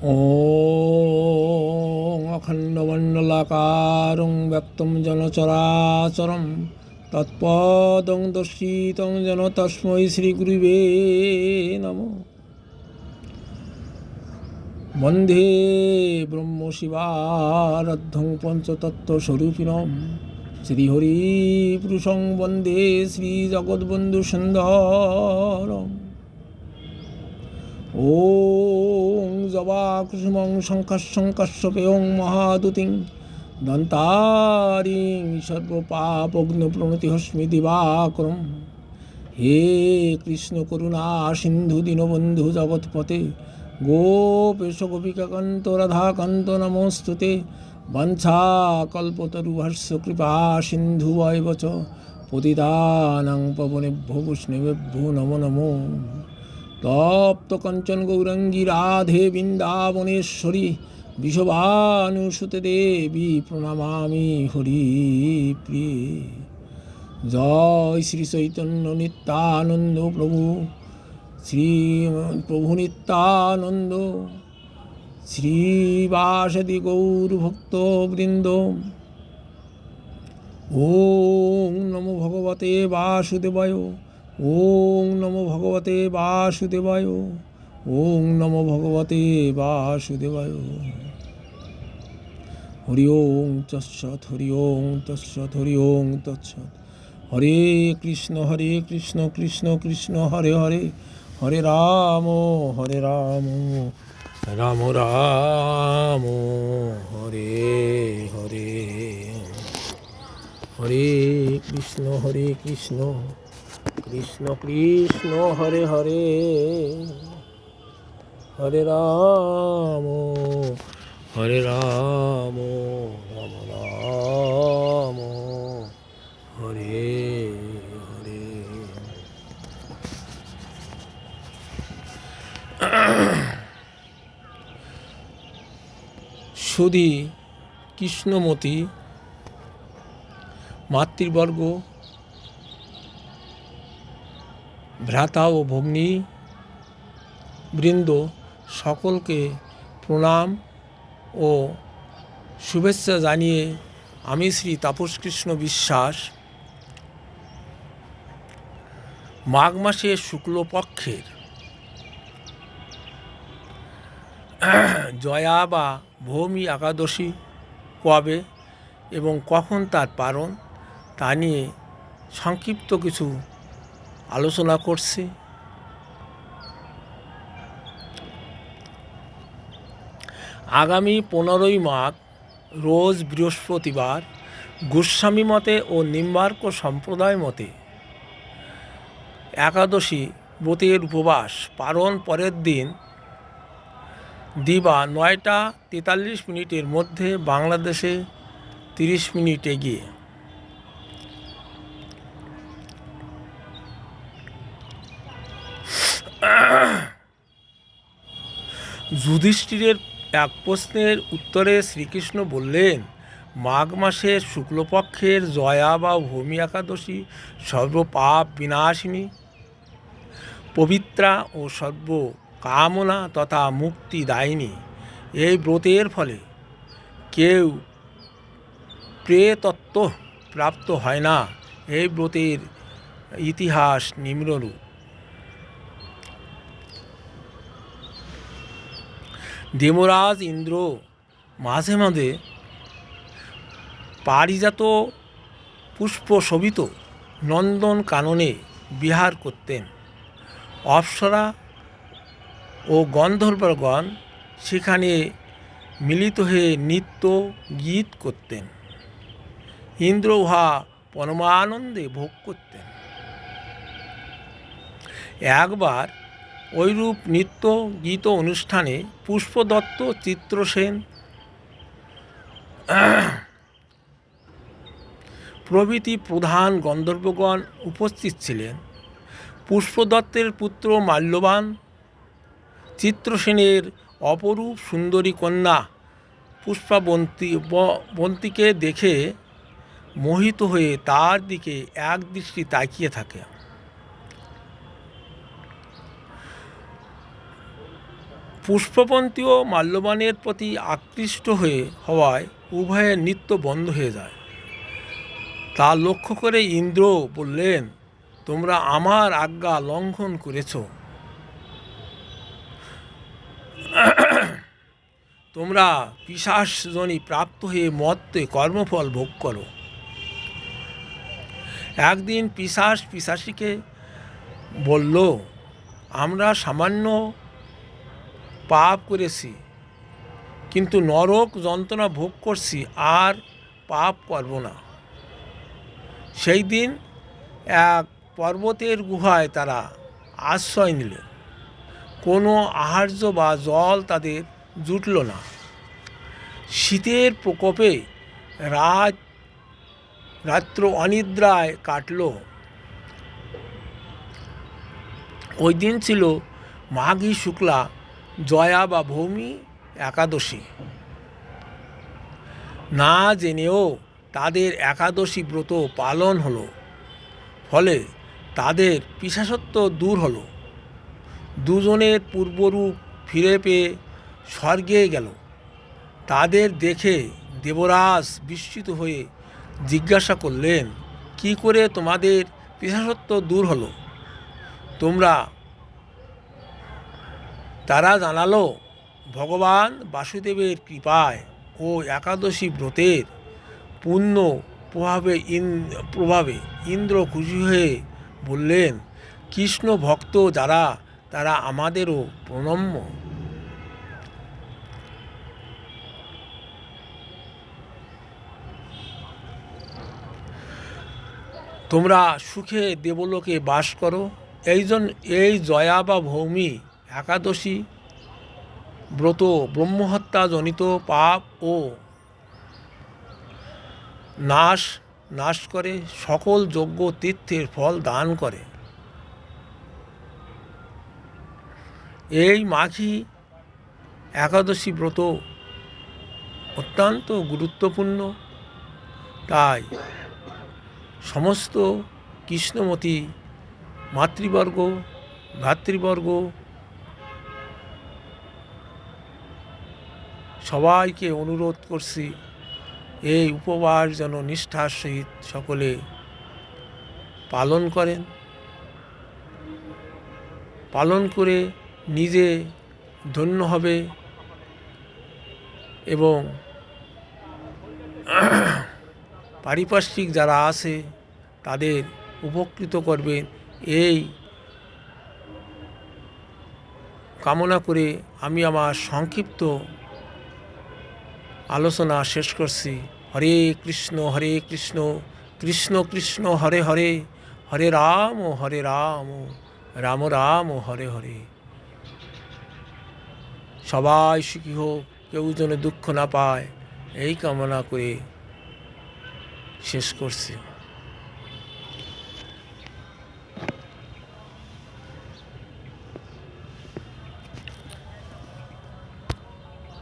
ॐ अखण्डमण्डलाकारं व्यक्तं येन चराचरं तत्पदं दर्शितं येन तस्मै श्रीगुरुवे नमः। वन्दे ब्रह्मशिवाराध्यं पञ्चतत्त्वस्वरूपिणं श्रीहरिपुरुषं वन्दे श्रीजगद्बन्धुसुन्दरम्। ॐ जवाकुसुमं शङ्खं कश्यपेयं महादुतिं दन्तारिं सर्वपापघ्नप्रणतिहस्मि दिवाकरं। हे कृष्ण करुणा सिन्धु दीनबन्धु जगत्पते गोपेश गोपिकान्त राधाकान्त नमोस्तुते। वंशाकल्पतरुभ्यश्च कृपा सिन्धुभ्येव च पतितानां पावनेभ्यो वैष्णवेभ्यो नमो नमो। तप्त कंचन गौरंगी राधे वृंदावनेश्वरी विश्वभानुसुते देवी प्रणमामि हरिप्रिये। जय श्री चैतन्य नित्यानंद प्रभु श्री प्रभु नित्यानंद श्रीवासदि गौर भक्त वृंद। ओम नमो भगवते वासुदेवाय। ओम नमो भगवते वासुदेवाय। ओम नमो भगवते वासुदेवाय। हरि ओम तत्सत् हरि ओम तत्सत् हरि ओम तत्सत्। हरे कृष्ण कृष्ण कृष्ण हरे हरे हरे राम राम राम हरे हरे। हरे कृष्ण कृष्ण कृष्ण हरे हरे हरे राम राम राम हरे हरे। সুধী কৃষ্ণমতী মাতৃবর্গ, ভ্রাতা ও ভগ্নী বৃন্দ সকলকে প্রণাম ও শুভেচ্ছা জানিয়ে আমি শ্রী তাপসকৃষ্ণ বিশ্বাস মাঘ মাসের শুক্লপক্ষের জয়া বা ভৌমী একাদশী কবে এবং কখন তার পালন তা নিয়ে সংক্ষিপ্ত কিছু আলোচনা করছি। আগামী 15ই মাঘ রোজ বৃহস্পতিবার গোস্বামী মতে ও নিম্বার্ক সম্প্রদায় মতে একাদশী ব্রতের উপবাস পালন পরের দিন দিবা 9টা 43 মিনিটের মধ্যে বাংলাদেশে 30 মিনিট এগিয়ে। যুধিষ্ঠিরের এক প্রশ্নের উত্তরে শ্রীকৃষ্ণ বললেন, মাঘ মাসের শুক্লপক্ষের জয়া বা ভৌমী একাদশী সর্বপাপ বিনাশিনী, পবিত্রা ও সর্ব কামনা তথা মুক্তিদায়িনী। এই ব্রতের ফলে কেউ প্রেতত্ব প্রাপ্ত হয় না। এই ব্রতের ইতিহাস নিম্নরূপ। দেবরাজ ইন্দ্র মাঝে মাঝে পারিজাত পুষ্পশোভিত নন্দন কাননে বিহার করতেন। অপ্সরা ও গন্ধর্বগণ সেখানে মিলিত হয়ে নৃত্য গীত করতেন। ইন্দ্র উহা পরমানন্দে ভোগ করতেন। একবার ঐরূপ নৃত্য গীত অনুষ্ঠানে পুষ্পদত্ত, চিত্রসেন প্রভৃতি প্রধান গন্ধর্বগণ উপস্থিত ছিলেন। পুষ্পদত্তের পুত্র মাল্যবান চিত্রসেনের অপরূপ সুন্দরী কন্যা পুষ্পাবন্তীকে দেখে মোহিত হয়ে তার দিকে একদৃষ্টি তাকিয়ে থাকে। পুষ্পবন্তী ও মাল্যবানের প্রতি আকৃষ্ট হওয়ায় উভয়ের নৃত্য বন্ধ হয়ে যায়। তা লক্ষ্য করে ইন্দ্র বললেন, তোমরা আমার আজ্ঞা লঙ্ঘন করেছ, তোমরা পিশাচজনি প্রাপ্ত হয়ে মর্তে কর্মফল ভোগ করো। একদিন পিশাচীকে বলল, আমরা সামান্য পাপ করেছি, কিন্তু নরক যন্ত্রণা ভোগ করছি, আর পাপ করব না। সেই দিন এক পর্বতের গুহায় তারা আশ্রয় নিলেন। কোনো আহার্য বা জল তাদের জুটল না। শীতের প্রকোপে রাত্র অনিদ্রায় কাটল। ওই দিন ছিল মাঘী শুক্লা জয়া বা ভৌমী একাদশী। না জেনেও তাদের একাদশী ব্রত পালন হলো, ফলে তাদের পিশাচত্ব দূর হলো। দুজনের পূর্বরূপ ফিরে পেয়ে স্বর্গে গেল। তাদের দেখে দেবরাজ বিস্মিত হয়ে জিজ্ঞাসা করলেন, কি করে তোমাদের পিশাচত্ব দূর হলো তোমরা? তারা জানালো, ভগবান বাসুদেবের কৃপায় ও একাদশী ব্রতের পুণ্য প্রভাবে ইন্দ্র খুশি হয়ে বললেন, কৃষ্ণ ভক্ত যারা তারা আমাদেরও প্রণম্য। তোমরা সুখে দেবলোকে বাস করো। এই জয়া বা ভৌমী একাদশী ব্রত ব্রহ্মহত্যাজনিত পাপ ও নাশ করে, সকল যজ্ঞ তীর্থের ফল দান করে। এই মাঘী একাদশী ব্রত অত্যন্ত গুরুত্বপূর্ণ। তাই সমস্ত কৃষ্ণমতী মাতৃবর্গ, ভ্রাতৃবর্গ সবাইকে অনুরোধ করছি, এই উপবাস যেন নিষ্ঠার সহিত সকলে পালন করে নিজে ধন্য হবে এবং পারিপার্শ্বিক যারা আছে তাদের উপকৃত করবেন, এই কামনা করে আমি আমার সংক্ষিপ্ত আলোচনা শেষ করছি। হরে কৃষ্ণ কৃষ্ণ কৃষ্ণ হরে হরে, হরে রাম রাম রাম হরে হরে। সবাই সুখী হোক, কেউ যেন দুঃখ না পায়, এই কামনা করে শেষ করছি।